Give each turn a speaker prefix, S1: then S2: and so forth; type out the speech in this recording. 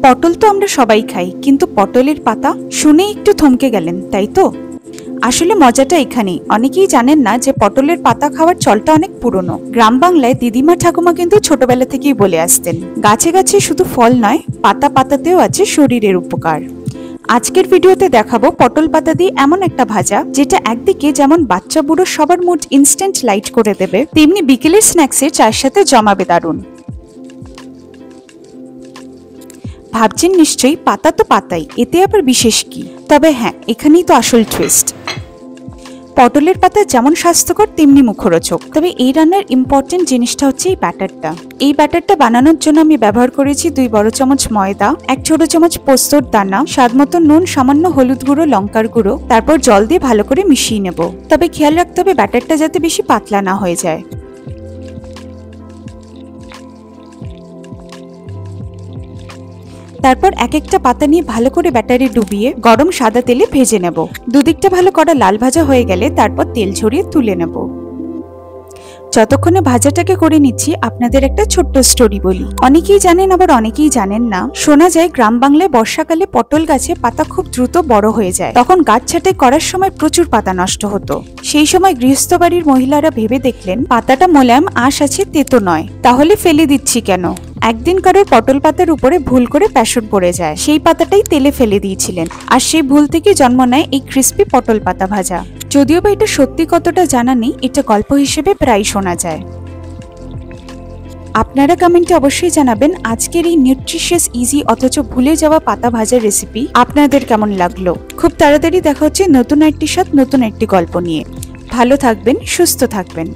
S1: পটল তো আমরা সবাই খাই, কিন্তু পটলের পাতা শুনে একটু থমকে গেলেন, তাই তো? আসলে মজাটা এখানেই। অনেকেই জানেন না যে পটলের পাতা খাওয়ার চলটা অনেক পুরনো। গ্রাম বাংলায় দিদিমা ঠাকুমা কিন্তু ছোটবেলা থেকেই বলে আসতেন, গাছে গাছে শুধু ফল নয়, পাতা পাতাতেও আছে শরীরের উপকার। আজকের ভিডিওতে দেখাবো পটল পাতা দিয়ে এমন একটা ভাজা যেটা একদিকে যেমন বাচ্চা বুড়ো সবার মুড ইনস্ট্যান্ট লাইট করে দেবে, তেমনি বিকেলের স্ন্যাক্সে চায়ের সাথে জমাবে দারুণ। ভাবছেন নিশ্চয়ই পাতা তো পাতাই, এতে আবার বিশেষ কি? তবে হ্যাঁ, এখানেই তো আসল টুইস্ট। পটলের পাতা যেমন স্বাস্থ্যকর তেমনি মুখরোচক। তবে এই রান্নার ইম্পর্টেন্ট জিনিসটা হচ্ছে এই ব্যাটারটা। এই ব্যাটারটা বানানোর জন্য আমি ব্যবহার করেছি 2 বড় চামচ ময়দা, 1 ছোট চামচ পোস্তর দানা, স্বাদ মতো নুন, সামান্য হলুদ গুঁড়ো, লঙ্কার গুঁড়ো, তারপর জল দিয়ে ভালো করে মিশিয়ে নেব। তবে খেয়াল রাখতে হবে ব্যাটারটা যাতে বেশি পাতলা না হয়ে যায়। তারপর এক একটা পাতা নিয়ে ভালো করে ব্যাটারে ডুবিয়ে গরম সাদা তেলে ভেজে নেব। দুদিকটা ভালো করা লাল ভাজা হয়ে গেলে তারপর তেল ঝরিয়ে তুলে নেব। যতক্ষণে ভাজাটাকে করে নিচ্ছি আপনাদের একটা ছোট্ট স্টোরি বলি। অনেকেই জানেন আবার অনেকেই জানেন না। শোনা যায় গ্রাম বাংলায় বর্ষাকালে পটল গাছে পাতা খুব দ্রুত বড় হয়ে যায়, তখন গাছ ছাঁটাই করার সময় প্রচুর পাতা নষ্ট হতো। সেই সময় গৃহস্থ বাড়ির মহিলারা ভেবে দেখলেন পাতাটা মোলায়েম, আঁশ আছে, তেতো নয়, তাহলে ফেলে দিচ্ছি কেন। একদিন কারোর পটল পাতার উপরে ভুল করে প্যাশন পড়ে যায়, সেই পাতাটাই তেলে ফেলে দিয়েছিলেন, আর সেই ভুল থেকে জন্ম নেয় এই ক্রিস্পি পটল পাতা ভাজা। যদিও বা এটা সত্যি কতটা জানা নেই, এটা গল্প হিসেবে প্রায় শোনা যায়। আপনারা কমেন্টে অবশ্যই জানাবেন আজকের এই নিউট্রিশিয়াস, ইজি অথচ ভুলে যাওয়া পাতা ভাজার রেসিপি আপনাদের কেমন লাগলো। খুব তাড়াতাড়ি দেখা হচ্ছে নতুন একটি স্বাদ, নতুন একটি গল্প নিয়ে। ভালো থাকবেন, সুস্থ থাকবেন।